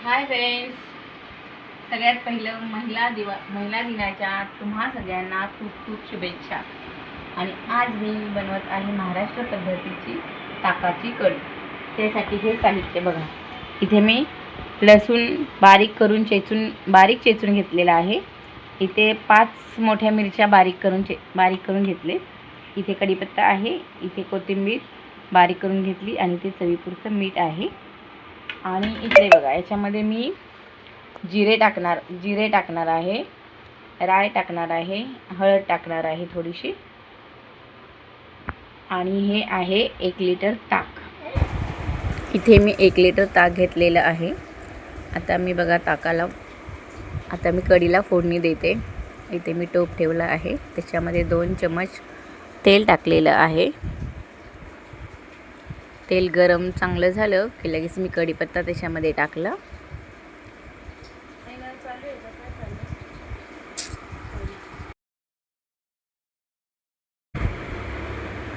Hi friends, सगळ्यात पहिलं महिला दिनाच्या तुम्हा सगळ्यांना खूप खूप शुभेच्छा. आणि आज मी बनवत आहे महाराष्ट्र पद्धतीची ताकाची कढी. त्यासाठी हे साहित्य बघा. इथे मी लसूण बारीक चेचून घेतलेला आहे. इथे 5 मोठ्या मिरच्या बारीक करून घेतले. इथे कढीपत्ता आहे, इथे कोथिंबीर बारीक करून घेतली आणि ते चवीपुरतं मीठ आहे. आणि इकडे बघा, याच्यामध्ये मी जिरे टाकणार आहे, राय टाकणार आहे, हळद टाकणार आहे थोडीशी, आणि हे आहे 1 लिटर ताक. इथे मी 1 लिटर ताक घेतलेलं आहे. आता मी कढीला फोडणी देते. इथे मी टोप ठेवला आहे, त्याच्यामध्ये 2 चमच तेल टाकलेलं आहे. तेल गरम चांगलं झालं की लगेच मी कढीपत्ता त्याच्यामध्ये टाकला.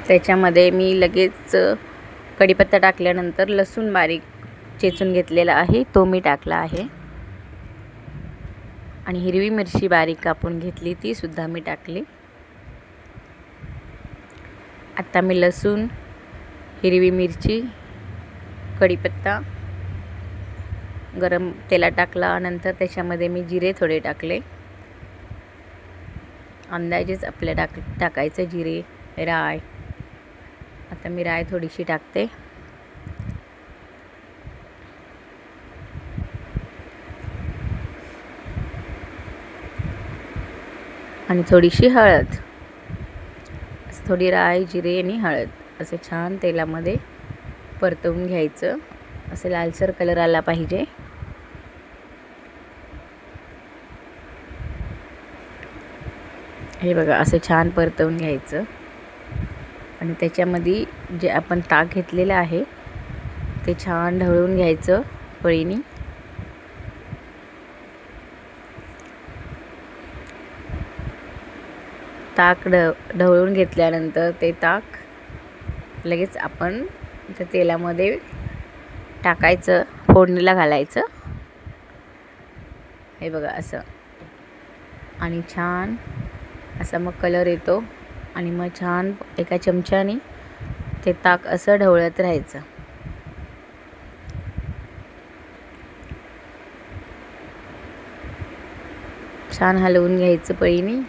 त्याच्यामध्ये मी लगेच कढीपत्ता टाकल्यानंतर लसूण बारीक चेचून घेतलेला आहे तो मी टाकला आहे. आणि हिरवी मिरची बारीक कापून घेतली ती सुद्धा मी टाकली. आता मी लसूण, हिरवी मिरची, कढीपत्ता गरम तेलात टाकला. नंतर त्याच्यामध्ये मी जिरे थोडे टाकले. अंदाजेच आपल्या टाकायचं जिरे, राय. आता मी राय थोडीशी टाकते. आणि थोडीशी हळद. थोडी राय, जिरे आणि हळद असं छान तेलामध्ये परतवून घ्यायचं. असं लालसर कलर आला पाहिजे. हे बघा, असं छान परतवून घ्यायचं. आणि त्याच्यामध्ये जे आपण ताक घेतलेलं आहे ते छान ढवळून घ्यायचं पळीने. ताक ढवळून घेतल्यानंतर ते ताक लगेच आपण त्या तेलामध्ये टाकायचं, फोडणीला घालायचं. हे बघा असं. आणि छान असा मग कलर येतो. आणि मग छान एका चमच्याने ते ताक असं ढवळत राहायचं. छान हलवून घ्यायचं पळीने.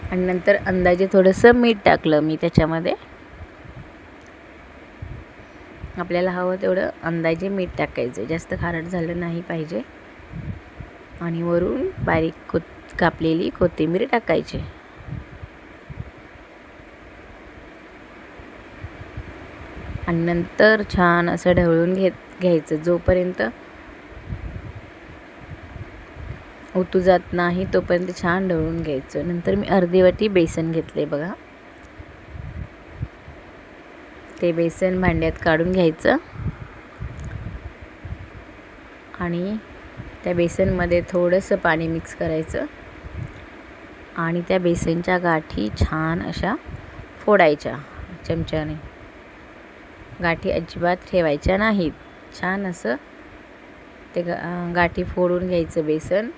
आणि नंतर अंदाजे थोडंसं मीठ टाकलं मी त्याच्यामध्ये. आपल्याला हवं तेवढं अंदाजे मीठ टाकायचं, जास्त खारट झालं नाही पाहिजे. आणि वरून बारीक कापलेली कोथिंबीर टाकायची. आणि नंतर छान असं ढवळून घ्यायचं जोपर्यंत ओतू जात नाही तोपर्यंत छान ढवळून घ्यायचं. नंतर मी अर्धी वाटी बेसन घेतले बघा. ते बेसन भांड्यात काढून घ्यायचं. आणि त्या बेसनमध्ये थोडंसं पाणी मिक्स करायचं. आणि त्या बेसनच्या गाठी छान अशा फोडायच्या चमच्याने. गाठी अजिबात ठेवायच्या नाहीत. छान असं ते गाठी फोडून घ्यायचं बेसन.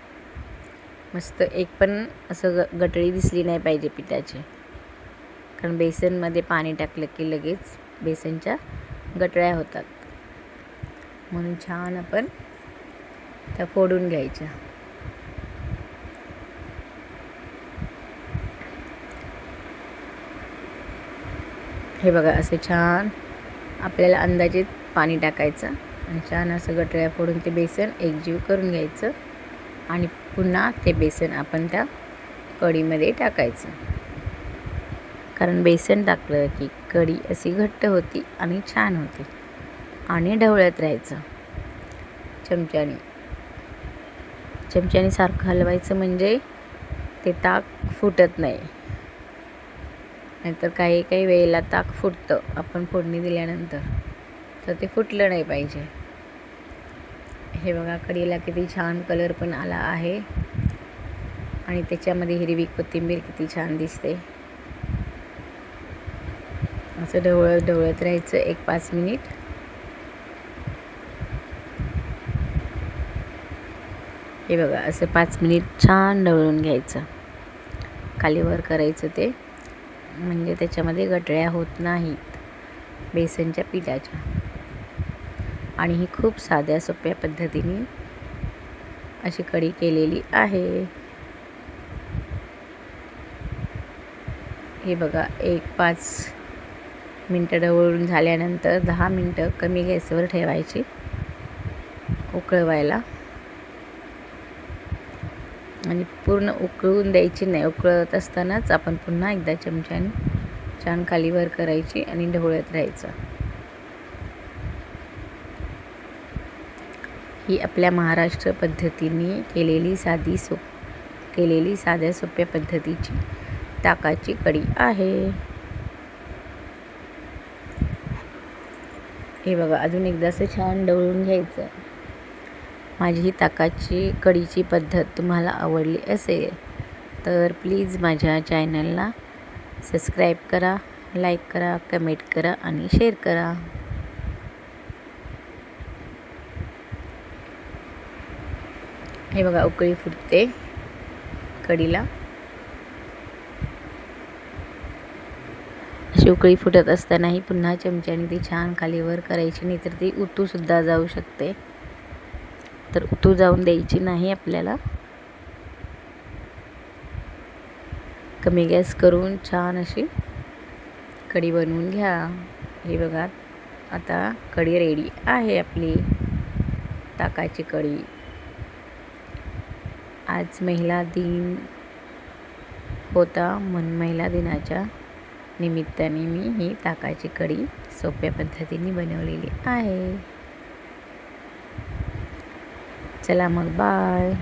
मस्त एक पण असं गटळी दिसली नाही पाहिजे पिठाची, कारण बेसनमध्ये पाणी टाकलं की लगेच बेसनच्या गटळ्या होतात. म्हणून छान आपण त्या फोडून घ्यायच्या. हे बघा, असं छान आपल्याला अंदाजे पाणी टाकायचं आणि छान असं गटळ्या फोडून ते बेसन एकजीव करून घ्यायचं. आणि पुन्हा ते बेसन आपण त्या कढीमध्ये टाकायचं, कारण बेसन टाकलं की कढी अशी घट्ट होती आणि छान होती. आणि ढवळत राहायचं चमच्याने सारखं हलवायचं, म्हणजे ते ताक फुटत नाही. नाहीतर काही वेळेला ताक फुटतं आपण फोडणी दिल्यानंतर, तर ते फुटलं नाही पाहिजे. हे बघा, कढीला किती छान कलर पण आला आहे. आणि त्याच्यामध्ये हिरवी कोथिंबीर किती छान दिसते. असं ढवळत राहायचं 1-5 मिनिट. हे बघा, असं 5 मिनिट छान ढवळून घ्यायचं. खाली वर करायचं ते, म्हणजे त्याच्यामध्ये गठळ्या होत नाहीत बेसनच्या पिठाच्या. आणि ही खूप साध्या सोप्या पद्धतीने अशी कढी केलेली आहे. हे बघा, 5 मिनटं ढवळून झाल्यानंतर 10 मिनटं कमी गॅसवर ठेवायची उकळवायला. आणि पूर्ण उकळून द्यायची नाही. उकळत असतानाच आपण पुन्हा एकदा चमच्याने छान खाली वर करायची आणि ढवळत राहायचं. ही आपल्या महाराष्ट्र पद्धतीने केलेली साध्या सोप्या पद्धतीची ताकाची कढी आहे. हे बघा, अजून एकदा असं छान ढवळून घ्यायचं. माझी ही ताकाची कढीची पद्धत तुम्हाला आवडली असेल तर प्लीज माझ्या चॅनलला सबस्क्राईब करा, लाईक करा, कमेंट करा आणि शेअर करा. हे बघा, उकळी फुटते कढीला. अशी उकळी फुटत असतानाही पुन्हा चमच्याने ती छान खाली वर करायची, नाहीतर ती उतूसुद्धा जाऊ शकते. तर उतू जाऊन द्यायची नाही आपल्याला. कमी गॅस करून छान अशी कढी बनवून घ्या. हे बघा, आता कढी रेडी आहे आपली ताकाची कढी. आज महिला दिन होता, म्हणून महिला दिनाच्या निमित्ताने मी ही ताकाची कढी सोप्या पद्धतीने बनवलेली आहे. चला मग, बाय.